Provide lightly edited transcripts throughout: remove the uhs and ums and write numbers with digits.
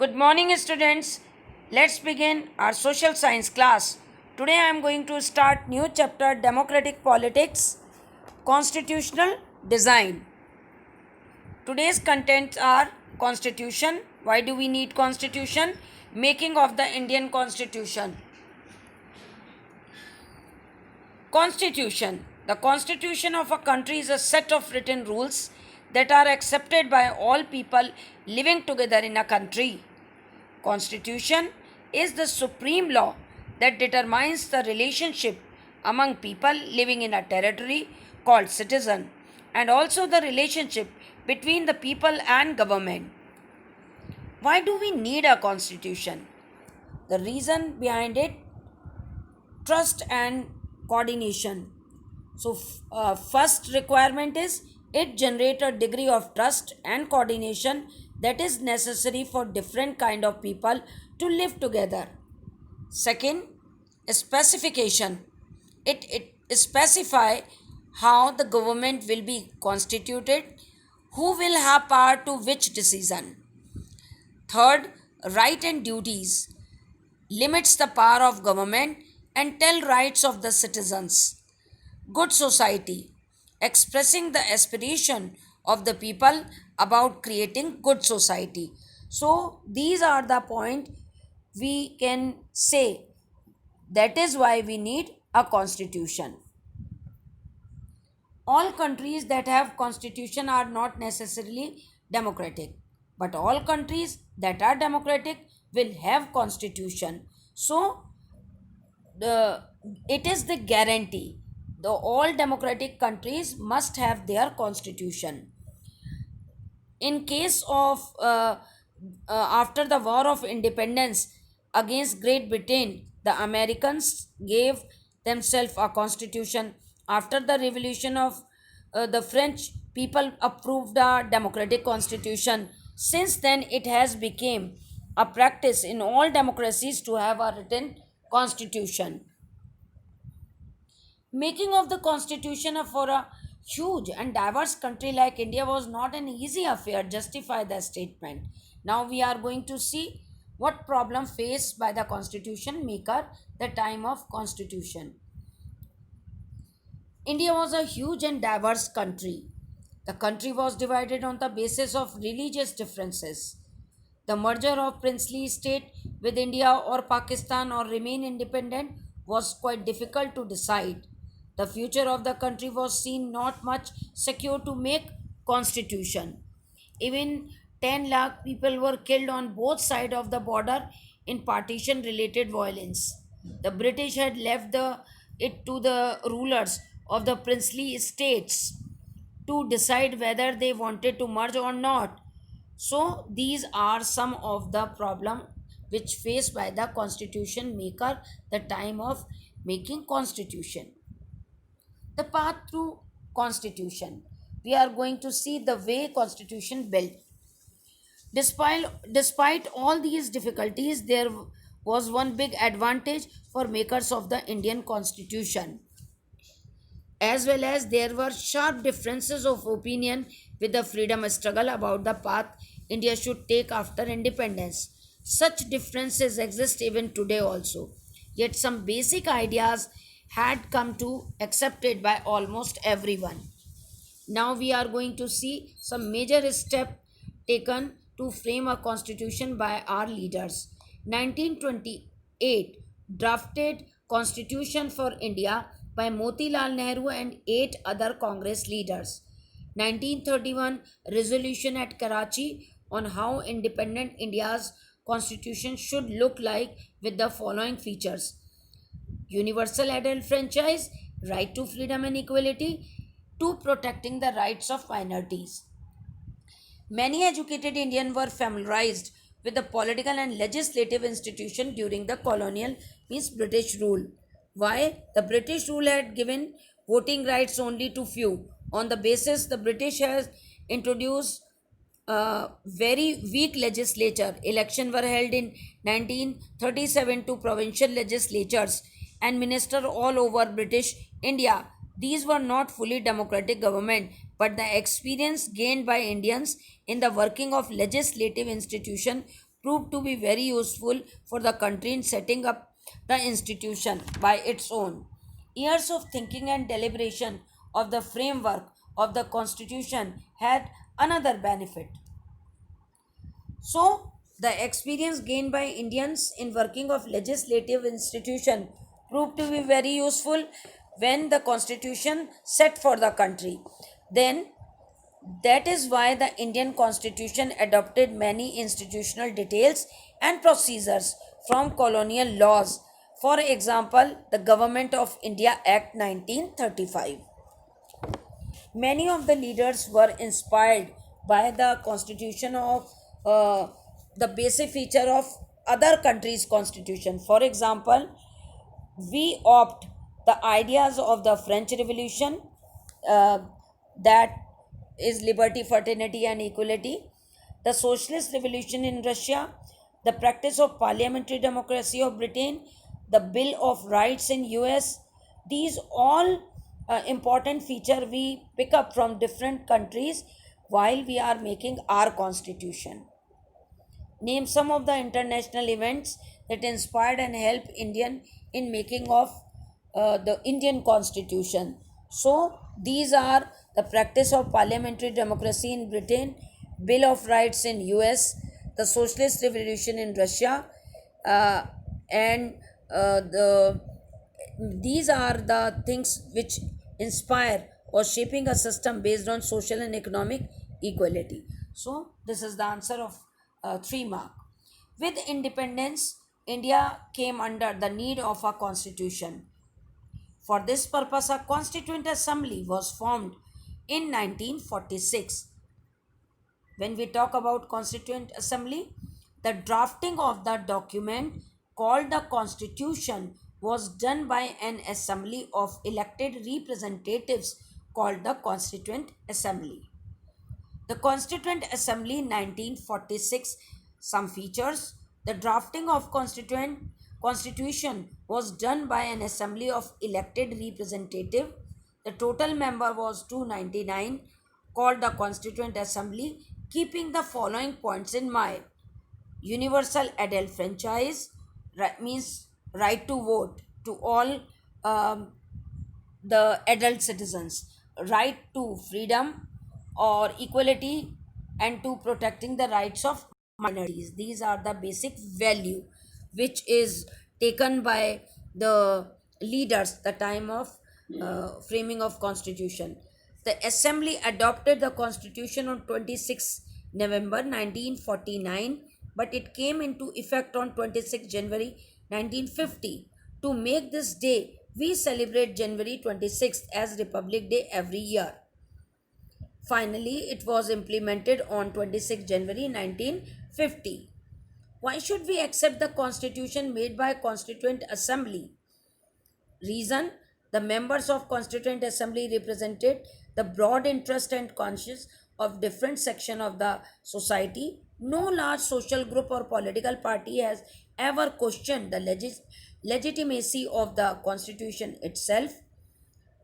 Good morning, students. Let's begin our social science class. Today I am going to start new chapter Democratic Politics, Constitutional Design. Today's contents are Constitution. Why do we need Constitution? Making of the Indian Constitution. Constitution. The constitution of a country is a set of written rules that are accepted by all people living together in a country. Constitution is the supreme law that determines the relationship among people living in a territory called citizen and also the relationship between the people and government. Why do we need a constitution? The reason behind it, trust and coordination. So, first requirement is it generate a degree of trust and coordination that is necessary for different kind of people to live together. Second, specification. It specify how the government will be constituted, who will have power to which decision. Third, right and duties limits the power of government and tell rights of the citizens. Good society, expressing the aspiration of the people about creating good society. So these are the point we can say. That is why we need a constitution. All countries that have constitution are not necessarily democratic, but all countries that are democratic will have constitution. So the it is the guarantee the all democratic countries must have their constitution. In case of after the war of independence against Great Britain, the Americans gave themselves a constitution. After the revolution of the French, people approved a democratic constitution. Since then, it has become a practice in all democracies to have a written constitution. Making of the constitution for a huge and diverse country like India was not an easy affair, justify the statement. Now we are going to see what problem faced by the constitution maker the time of constitution. India was a huge and diverse country. The country was divided on the basis of religious differences. The merger of princely state with India or Pakistan or remain independent was quite difficult to decide. The future of the country was seen not much secure to make constitution. Even 10 lakh people were killed on both sides of the border in partition related violence. The British had left it to the rulers of the princely states to decide whether they wanted to merge or not. So these are some of the problem which faced by the constitution maker the time of making constitution. The path through constitution. We are going to see the way constitution built. Despite all these difficulties, there was one big advantage for makers of the Indian constitution, as well as there were sharp differences of opinion with the freedom struggle about the path India should take after independence. Such differences exist even today also. Yet some basic ideas had come to accepted by almost everyone. Now we are going to see some major step taken to frame a constitution by our leaders. 1928 drafted constitution for India by Motilal Nehru and 8 other Congress leaders. 1931 resolution at Karachi on how independent India's constitution should look like with the following features: universal adult franchise, right to freedom and equality, to protecting the rights of minorities. Many educated Indians were familiarized with the political and legislative institution during the colonial means British rule. Why? The British rule had given voting rights only to few. On the basis the British has introduced very weak legislature. Elections were held in 1937 to provincial legislatures and minister all over British India. These were not fully democratic government, but the experience gained by Indians in the working of legislative institution proved to be very useful for the country in setting up the institution by its own. Years of thinking and deliberation of the framework of the constitution had another benefit. So, the experience gained by Indians in working of legislative institution proved to be very useful when the constitution set for the country. Then that is why the Indian constitution adopted many institutional details and procedures from colonial laws. For example, the Government of India Act 1935. Many of the leaders were inspired by the constitution of uh, the basic feature of other countries' constitution. For example, we opt the ideas of the French Revolution, uh, that is liberty, fraternity, and equality, the Socialist Revolution in Russia, the practice of parliamentary democracy of Britain, the Bill of Rights in US. These all important feature we pick up from different countries while we are making our constitution. Name some of the international events that inspired and helped Indian in making of the Indian Constitution. So these are the practice of parliamentary democracy in Britain, Bill of Rights in US, the Socialist Revolution in Russia, uh, and the these are the things which inspire or shaping a system based on social and economic equality. So this is the answer of 3 mark. With independence, India came under the need of a constitution. For this purpose, a constituent assembly was formed in 1946. When we talk about constituent assembly, the drafting of the document called the constitution was done by an assembly of elected representatives called the constituent assembly. The Constituent Assembly 1946. Some features. The drafting of constitution was done by an assembly of elected representative. The total member was 299, called the Constituent Assembly, keeping the following points in mind. Universal adult franchise means right to vote to all um, the adult citizens, right to freedom or equality, and to protecting the rights of minorities. These are the basic value which is taken by the leaders the time of framing of constitution. The assembly adopted the constitution on 26 November 1949, but it came into effect on 26 January 1950. To make this day, we celebrate January 26th as Republic Day every year. Finally, it was implemented on 26 January 1950. Why should we accept the constitution made by Constituent Assembly? Reason: the members of Constituent Assembly represented the broad interest and conscience of different section of the society. No large social group or political party has ever questioned the legitimacy of the constitution itself.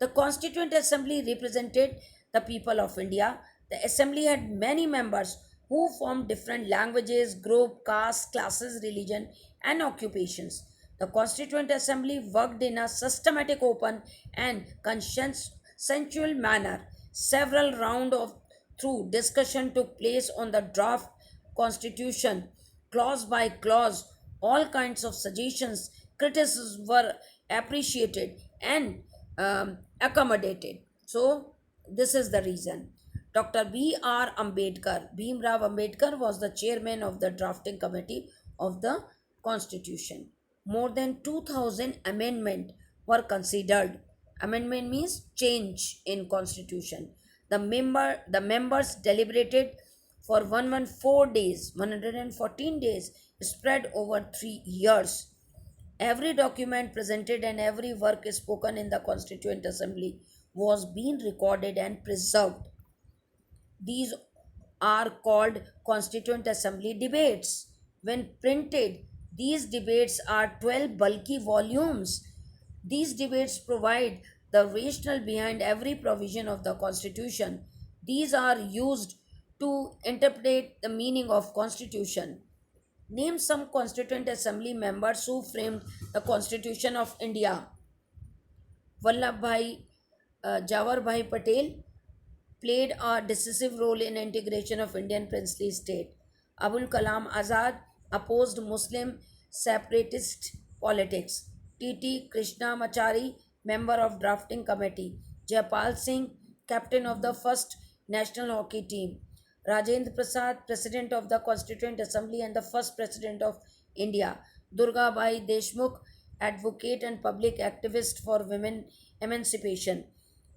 The Constituent Assembly represented the people of India. The assembly had many members who formed different languages, group, castes, classes, religion, and occupations. The Constituent Assembly worked in a systematic, open, and consensual manner. Several rounds of through discussion took place on the draft constitution, clause by clause. All kinds of suggestions, criticisms were appreciated and accommodated. So, this is the reason. Dr. B.R. Ambedkar, Bhimrao Ambedkar, was the chairman of the drafting committee of the constitution. More than 2000 amendments were considered. Amendment means change in constitution. The members deliberated for 114 days, 114 days, spread over 3 years. Every document presented and every work spoken in the Constituent Assembly was being recorded and preserved. These are called Constituent Assembly debates. When printed, these debates are 12 bulky volumes. These debates provide the rationale behind every provision of the Constitution. These are used to interpret the meaning of Constitution. Name some Constituent Assembly members who framed the Constitution of India. Vallabhbhai Jawaharlal Patel played a decisive role in integration of Indian princely state. Abul Kalam Azad opposed Muslim separatist politics. T.T. Krishnamachari, member of drafting committee. Jaipal Singh, captain of the first national hockey team. Rajendra Prasad, president of the Constituent Assembly and the first president of India. Durga Bai Deshmukh, advocate and public activist for women emancipation.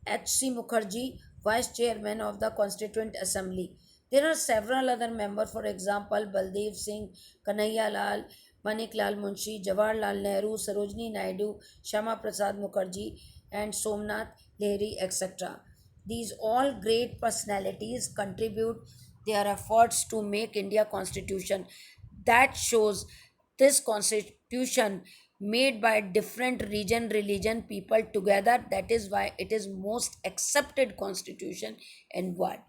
H.C. Mukherjee, Vice Chairman of the Constituent Assembly. There are several other members, for example, Baldev Singh, Kanhaiya Lal, Manik Lal Munshi, Jawaharlal Nehru, Sarojini Naidu, Shama Prasad Mukherjee, and Somnath Lahiri, etc. These all great personalities contribute their efforts to make India constitution. That shows this constitution made by different religion people together. That is why it is most accepted constitution in world.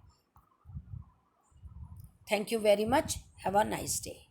Thank you very much. Have a nice day.